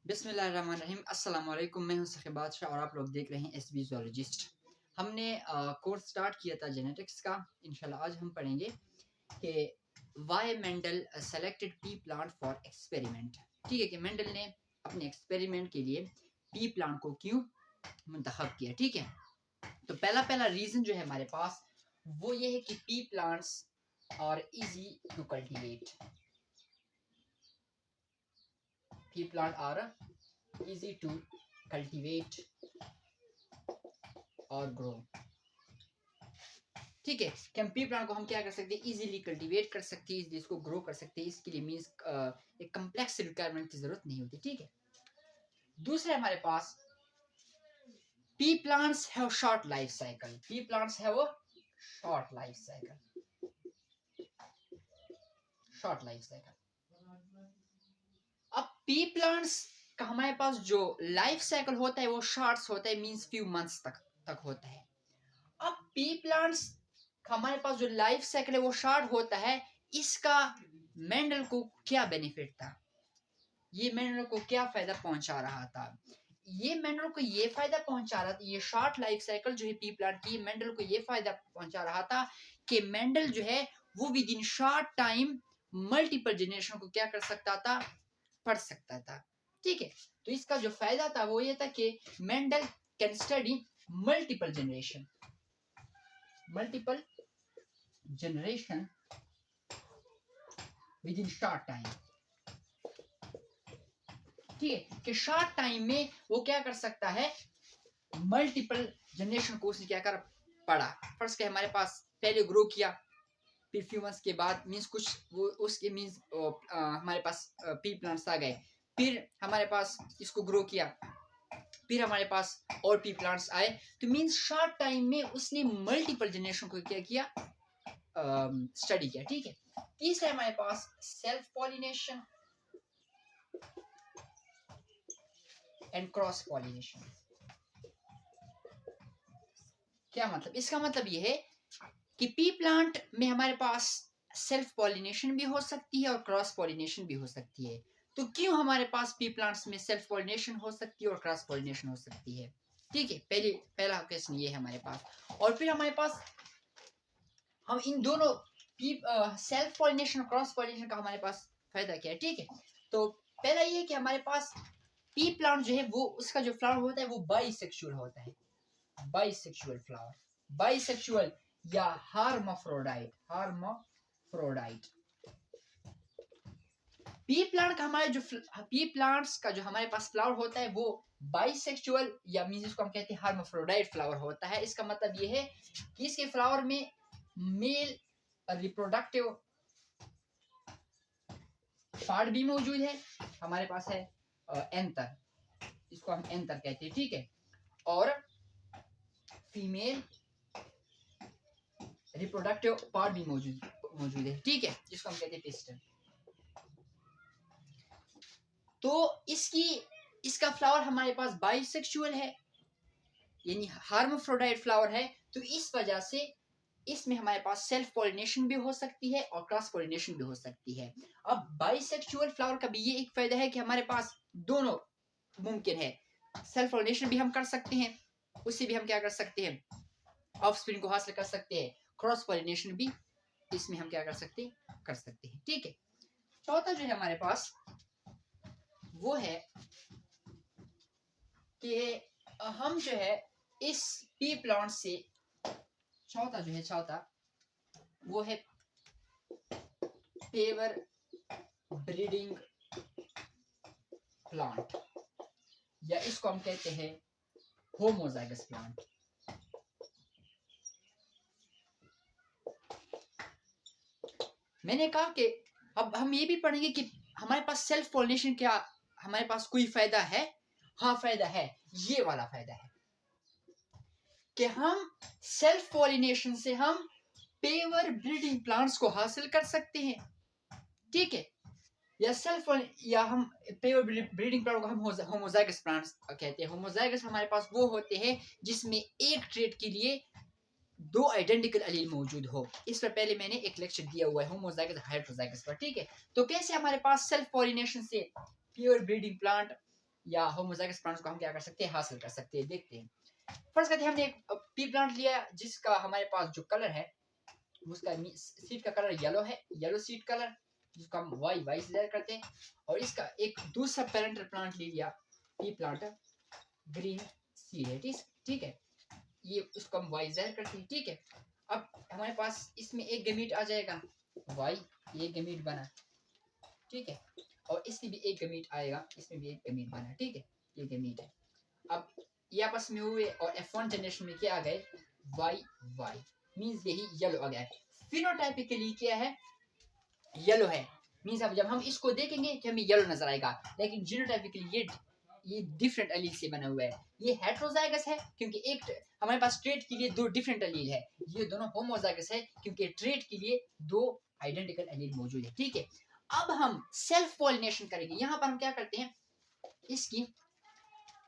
बिस्मिल्लाहिर्रहमानिर्रहीम। अस्सलाम वालेकुम। मैं हूं सखी बादशाह और आप लोग देख रहे हैं एसबी ज़ूलॉजिस्ट। हमने कोर्स स्टार्ट किया था जेनेटिक्स का। इंशाल्लाह आज हम पढ़ेंगे कि why Mendel selected pea plant for experiment. ठीक है कि मेंडल ने अपने एक्सपेरिमेंट के लिए पी प्लांट को क्यों मुंतखब किया। ठीक है, तो पहला रीज़न जो है हमारे पास वो ये है कि pea plants are easy to cultivate. Pea plant are easy to cultivate और ग्रो। ठीक है कि हम पी प्लांट को हम क्या कर सकते हैं, इजीली कल्टीवेट कर सकते हैं, इसको ग्रो कर सकते हैं। इसके लिए मींस एक कम्प्लेक्स रिक्वायरमेंट की जरूरत नहीं होती। ठीक है, दूसरा हमारे पास P plants have short life cycle. P plants have short life cycle. Short life cycle. अब पी प्लांट्स का हमारे पास जो लाइफ साइकिल होता है वो शॉर्ट्स होता है, मींस फ्यू मंथ्स तक होता है। अब पी प्लांट्स का हमारे पास जो लाइफ साइकिल है वो शॉर्ट होता है। इसका मेंडल को क्या बेनिफिट था, ये मेंडल को क्या फायदा पहुंचा रहा था? ये मेंडल को ये फायदा पहुंचा रहा था, ये शॉर्ट लाइफ साइकिल जो है पी प्लांट की, मेंडल को ये फायदा पहुंचा रहा था कि मेंडल जो है वो with in short time multiple generation को क्या कर सकता था, पढ़ सकता था। ठीक है, तो इसका जो फायदा था वो ये था कि Mendel can study multiple generation with in short time. ठीक है कि शॉर्ट टाइम में वो क्या कर सकता है, मल्टीपल जनरेशन को उसने क्या कर पढ़ा। फर्स्ट के हमारे पास पहले ग्रो किया, फिर फ्यू मंथ्स के बाद मींस कुछ वो उसके मींस हमारे पास पी प्लांट्स आ गए, फिर हमारे पास इसको ग्रो किया, फिर हमारे पास और पी प्लांट्स आए। तो मींस शॉर्ट टाइम में उसने मल्टीपल जनरेशन को क्या किया, स्टडी किया। ठीक है, तीसरा हमारे पास self pollination and cross pollination. क्या मतलब, इसका मतलब ये है कि पी प्लांट में हमारे पास सेल्फ पॉलिनेशन भी हो सकती है और क्रॉस पॉलिनेशन भी हो सकती है। तो क्यों हमारे पास पी प्लांट्स में सेल्फ पॉलिनेशन हो सकती है और क्रॉस पॉलिनेशन हो सकती है? ठीक है, पहला क्वेश्चन ये है हमारे पास। और फिर हमारे पास हम इन दोनों सेल्फ पॉलिनेशन और क्रॉस पॉलिनेशन का हमारे पास फायदा क्या है। ठीक है, तो पहला ये है कि हमारे पास पी प्लांट जो है वो उसका जो फ्लावर होता है वो बाइसेक्सुअल होता है। बाइसेक्सुअल फ्लावर, बाइसेक्सुअल या हार्माफ्रोडाइट। पी प्लांट का हमारे जो पी प्लांट्स का जो हमारे पास फ्लावर होता है वो बाइसेक्सुअल या मींस इसको हम कहते हैं हार्माफ्रोडाइट फ्लावर होता है। इसका मतलब ये है कि इसके फ्लावर में मेल रिप्रोडक्टिव पार्ट भी मौजूद है। हमारे पास है एंथर, इसको हम एंथर कहते हैं। ठीक है, और फीमेल रिप्रोडक्टिव पार्ट भी मौजूद है। ठीक है, जिसको हम कहते हैं पिस्टन। तो इसका फ्लावर हमारे पास बाइसेक्सुअल है यानी हार्माफ्रोडाइट फ्लावर है। तो इस वजह से इसमें हमारे पास सेल्फ पॉलिनेशन भी हो सकती है और क्रॉस पॉलिनेशन भी हो सकती है। अब बाइसेक्सुअल फ्लावर का भी ये एक फायदा है कि हमारे पास दोनों मुमकिन है। सेल्फ पॉलिनेशन भी हम कर सकते हैं, उससे भी हम क्या कर सकते हैं, ऑफस्प्रिंग को हासिल कर सकते हैं। क्रॉस पॉलिनेशन भी इसमें हम क्या कर सकते हैं। ठीक है, चौथा जो है हमारे पास वो है कि हम जो है इस पी प्लांट से चौथा वो है पेवर ब्रीडिंग प्लांट या इसको हम कहते हैं होमोजाइगस प्लांट। मैंने कहा कि अब हम ये भी पढ़ेंगे कि हमारे पास सेल्फ पॉलिनेशन क्या हमारे पास कोई फायदा है। हाँ फायदा है, ये वाला फायदा है कि हम सेल्फ पॉलिनेशन से हम पेवर ब्रीडिंग प्लांट्स को हासिल कर सकते हैं। ठीक है, या हम पेवर ब्रीडिंग प्लांट को हम होमोजाइगस प्लांट्स कहते हैं। होमोजाइगस हमारे पास वो होते हैं जिसमें एक ट्रेट के लिए दो आइडेंटिकल एलील मौजूद हो। इस पर पहले मैंने एक लेक्चर दिया हुआ है होमोजाइगस हेटेरोजाइगस पर। ठीक है, तो कैसे हमारे पास सेल्फ पॉलिनेशन से प्योर ब्रीडिंग प्लांट या होमोजाइगस प्लांट्स को हम क्या कर सकते हैं, हासिल कर सकते हैं। देखते हैं। फर्स्ट करते हैं, हमने एक पी प्लांट लिया जिसका हमारे पास जो कलर है उसका सीड का कलर येलो है, येलो सीड कलर, जिसको हम वाई से जाहिर करते हैं। और इसका एक दूसरा पेरेंटल प्लांट ले लिया, पी प्लांट, ग्रीन सीड है, ठीक है, ये उसको हम वाई जाहिर करते हैं, ठीक है। अब हमारे पास इसमें एक गमीट आ जाएगा वाई, ये गमीट बना, ठीक है, और इसमें भी एक गमीट आएगा, इसमें भी एक गमीट बना, ठीक है, ये गमीट है। अब ये आपस में हुए और F1 जनरेशन में क्या आ गए, वाई वाई, मींस यही येलो आ गया है। फिनोटाइपिकली क्या है, येलो है, मींस अब जब हम इसको देखेंगे कि हमें येलो नजर आएगा, लेकिन जीनोटाइपिकली ये डिफरेंट एलील से बना हुआ है। ये हेट्रोजाइगस है क्योंकि एक हमारे पास ट्रेट के लिए दो डिफरेंट एलील है, ये दोनों होमोजाइगस है क्योंकि ट्रेट के लिए दो आइडेंटिकल एलील मौजूद है, ठीक है। अब हम सेल्फ पॉलिनेशन करेंगे। यहाँ पर हम क्या करते हैं, इसकी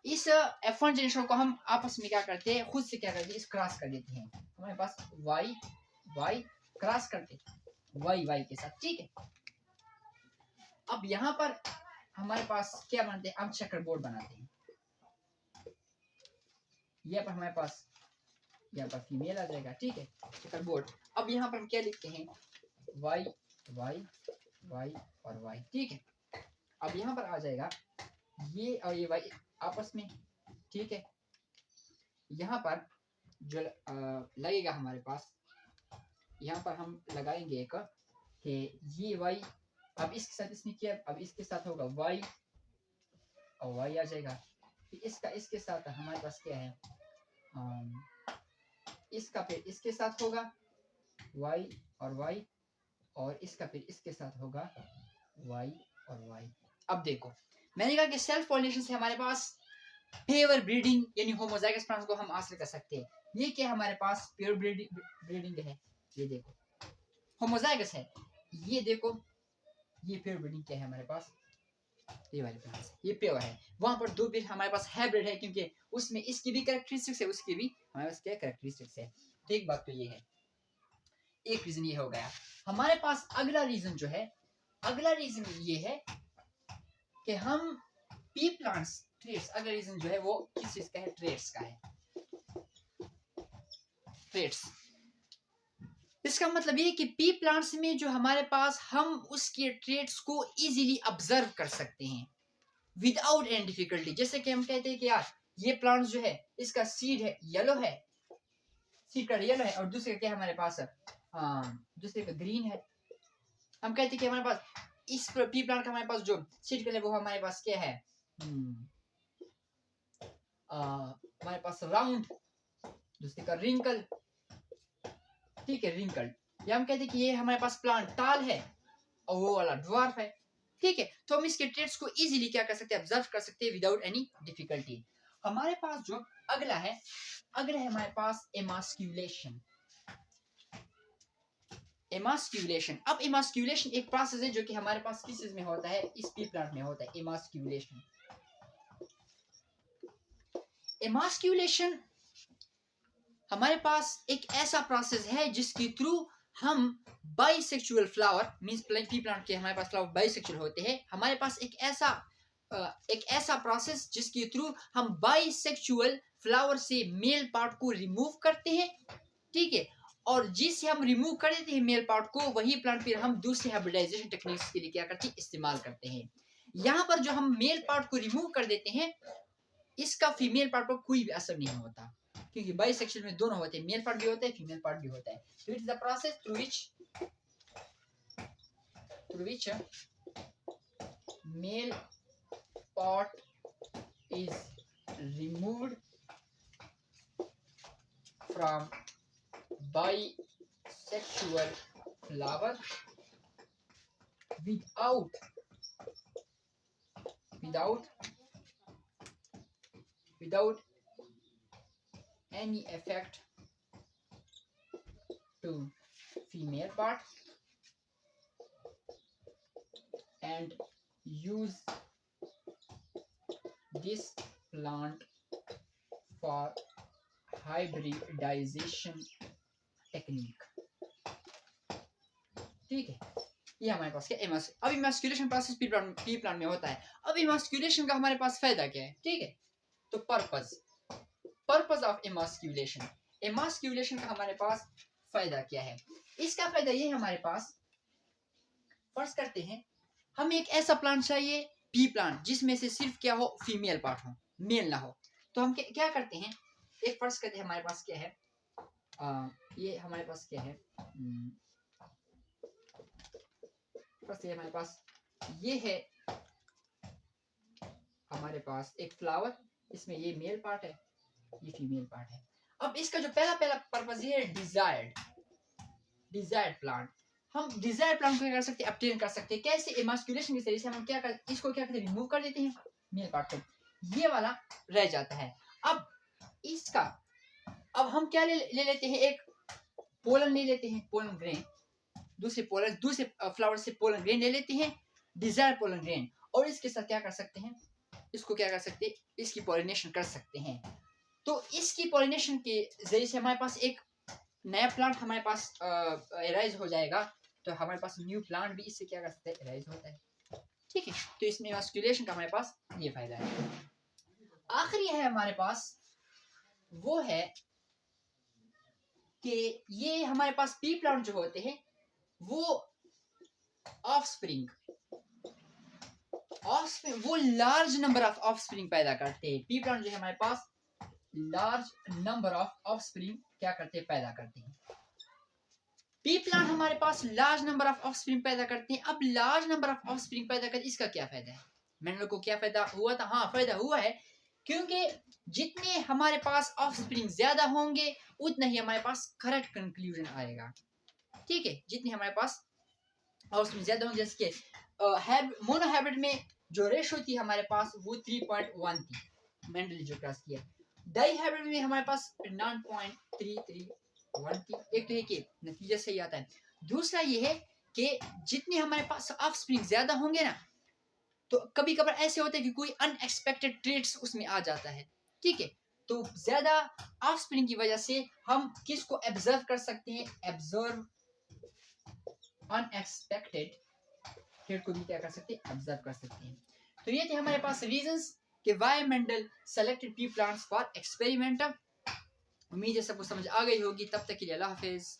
इस F1 जनरेशन को हम आपस में क्या करते हैं, खुद से क्या करते हैं, इस क्रॉस कर देते हैं। हमारे पास वाई वाई क्रॉस करते हैं वाई वाई के साथ, ठीक है। अब यहाँ पर हमारे पास क्या बनते हैं, हम चेकर बोर्ड बनाते हैं। यहाँ पर हमारे पास यहाँ पर फीमेल आ जाएगा, ठीक है, चेकर बोर्ड। अब यहाँ पर हम क्या लिखते हैं, वाई वाई वाई और वाई, ठीक है। अब यहाँ पर आ जाएगा ये और ये वाई आपस में, ठीक है। यहाँ पर जो लगेगा हमारे पास, यहाँ पर हम लगाएंगे एक कि ये वाई, अब इसके साथ इसने किया, अब इसके साथ होगा वाई और वाई आ जाएगा। इसका इसके साथ हमारे पास क्या है, इसका फिर इसके साथ होगा वाई और वाई, और इसका फिर इसके साथ होगा वाई और वाई। अब देखो, मैंने कहा कि सेल्फ पॉलिनेशन से हमारे पास पेयर ब्रीडिंग यानी होमोजाइगस प्लांट्स को हम हासिल कर सकते हैं। ये क्या हमारे पास पेयर ब्रीडिंग है, ये देखो होमोजाइगस है, ये देखो ये पेयर ब्रीडिंग क्या है हमारे पास, ये वाले प्लांट्स ये पेयर है। वहां पर दो पेयर हमारे पास हाइब्रिड है क्योंकि उसमें इसकी भी कैरेक्टरिस्टिक्स है, उसकी भी हमारे पास क्या कैरेक्टरिस्टिक्स है। तो एक बात तो ये है, एक रीजन ये हो गया। हमारे पास अगला रीजन जो है, अगला रीजन ये है कि हम पी प्लांट्स ट्रेड्स, अगला रीजन जो है वो किस चीज का है, ट्रेड्स का है, ट्रेड्स। इसका मतलब ये कि पी प्लांट्स में जो हमारे पास हम उसके ट्रेड्स को इजीली ऑब्जर्व कर सकते हैं विदाउट एनी डिफिकल्टी। जैसे कि हम कहते हैं कि यार ये प्लांट जो है इसका सीड है येलो है, सीड का येलो है, और दूसरे क्या हमारे पास दूसरे का ग्रीन है। हम कहते हैं कि हमारे पास इस पी प्लांट का हमारे पास जो सीड कलर है वो हमारे पास क्या है, हमारे पास राउंड, दूसरे का रिंकल, ठीक है, रिंकल। या हम कहते हैं कि ये हमारे पास प्लांट टाल है और वो वाला ड्वार्फ है, ठीक है। तो हम इसके ट्रेड्स को इजीली क्या कर सकते हैं, ऑब्जर्व कर सकते हैं विदाउट एनी डिफिकल्टी। हमारे पास जो अगला है, अगला है हमारे पास एमास्क्यूलेशन। एमास्क्यूलेशन, अब एमास्क्यूलेशन एक प्रोसेस है जो कि हमारे पास किस चीज में होता है, इस पी प्लांट में होता है एमास्क्यूलेशन। एमास्क्यूलेशन हमारे पास एक ऐसा प्रोसेस है जिसके थ्रू हम bisexual flower, means P plant के हमारे पास फ्लावर बाइसेक्सुअल होते हैं। हमारे पास एक ऐसा प्रोसेस जिसके थ्रू हम बाइसेक्सुअल फ्लावर से मेल पार्ट को रिमूव करते हैं, ठीक है। और जिससे हम रिमूव कर देते हैं मेल पार्ट को, वही प्लांट फिर हम दूसरे हाइब्रिडाइजेशन टेक्निक्स के लिए क्या करते हैं, इस्तेमाल करते हैं। यहाँ पर जो हम मेल पार्ट को रिमूव कर देते हैं, इसका फीमेल पार्ट पर कोई भी असर नहीं होता क्योंकि बाइसेक्सुअल में दोनों होते हैं, मेल पार्ट भी होता है, फीमेल पार्ट भी होता है। So it is the process through which male part is removed from bisexual flower without any effect to female part, and use this plant for hybridization technique, ठीक है। ये हमारे पास क्या अब इमास्कुलेशन प्रोसेस पी प्लांट में होता है। अब इमास्कुलेशन का हमारे पास फायदा क्या है, ठीक है। तो पर्पस ऑफ इमास्कुलेशन, इमास्कुलेशन का हमारे पास फायदा क्या है। इसका फायदा ये है हमारे पास, फर्ज करते हैं हमें एक ऐसा प्लांट चाहिए पी प्लांट जिसमें से सिर्फ क्या हो, फीमेल पार्ट हो, मेल ना हो। तो हम क्या करते हैं, एक फर्ज करते हैं हमारे पास क्या है, ये हमारे पास क्या है, फर्स्ट ये हमारे पास ये है, हमारे पास एक फ्लावर, इसमें ये मेल पार्ट है, ये फीमेल पार्ट है। अब इसका जो पहला पर्पस ये है डिजायर्ड प्लांट। हम डिजायर्ड प्लांट को क्या कर सकते हैं, ऑब्टेन कर सकते हैं कैसे, इमास्कुलेशन के जरिए से हम क्या कर, इसको क्या करते हैं, रिमूव कर देते हैं मेल पार्ट को, ये वाला रह जाता है। अब इसका अब हम क्या ले लेते हैं, एक पोलन ले लेते हैं, पोलन ग्रेन, दूसरे फ्लावर से पोलन ग्रेन ले लेते हैं, डिजायर पोलन ग्रेन, और इसके साथ क्या कर सकते हैं, इसको क्या कर सकते हैं, इसकी पॉलिनेशन कर सकते हैं। तो इसकी पॉलिनेशन के जरिए से हमारे पास एक नया प्लांट हमारे पास एराइज हो जाएगा। तो हमारे पास न्यू प्लांट भी इससे क्या कर सकते हैं, एराइज होता है, ठीक है। तो इसमें इमास्कुलेशन का हमारे पास ये फायदा है। आखिरी है हमारे पास, वो है कि ये हमारे पास पी प्लांट जो होते हैं वो ऑफस्प्रिंग वो लार्ज नंबर ऑफ ऑफस्प्रिंग पैदा करते हैं। पी प्लांट जो है हमारे पास लार्ज नंबर ऑफ ऑफस्प्रिंग क्या करते हैं, पैदा करते हैं। पी प्लांट हमारे पास लार्ज नंबर ऑफ ऑफस्प्रिंग पैदा करते हैं। अब लार्ज नंबर ऑफ ऑफस्प्रिंग पैदा करते, इसका क्या फायदा है, मैंने लोग को क्या फायदा हुआ था, हाँ फायदा हुआ है, क्योंकि जितने हमारे पास ऑफस्प्रिंग ज्यादा होंगे उतना ही हमारे पास करेक्ट कंक्लूजन आएगा, ठीक है। जितने हमारे पास ऑफस्प्रिंग ज्यादा होंगे, जैसे कि मोनोहाइब्रिड में जो रेशो थी हमारे पास वो 3.1 थी, मेंडली जो क्लास किया। डाइहाइब्रिड में हमारे पास 9.331 थी। एक तो ये कि नतीजा सही आता है, दूसरा ये है कि जितने हमारे पास ऑफस्प्रिंग ज्यादा होंगे ना, तो कभी कभार ऐसे होता है कि कोई अनएक्सपेक्टेड ट्रेड्स उसमें आ जाता है, ठीक है। तो ज्यादा ऑफस्प्रिंग की वजह से हम किसको ऑब्जर्व कर सकते हैं, ऑब्जर्व अनएक्सपेक्टेड ट्रेड को भी क्या कर सकते हैं, ऑब्जर्व कर सकते हैं। तो ये थे हमारे पास रीजंस कि why Mendel selected P plants for experiment. उम्मीद है सबको समझ आ गई होगी। तब तक के लिए अल्लाह हाफिज।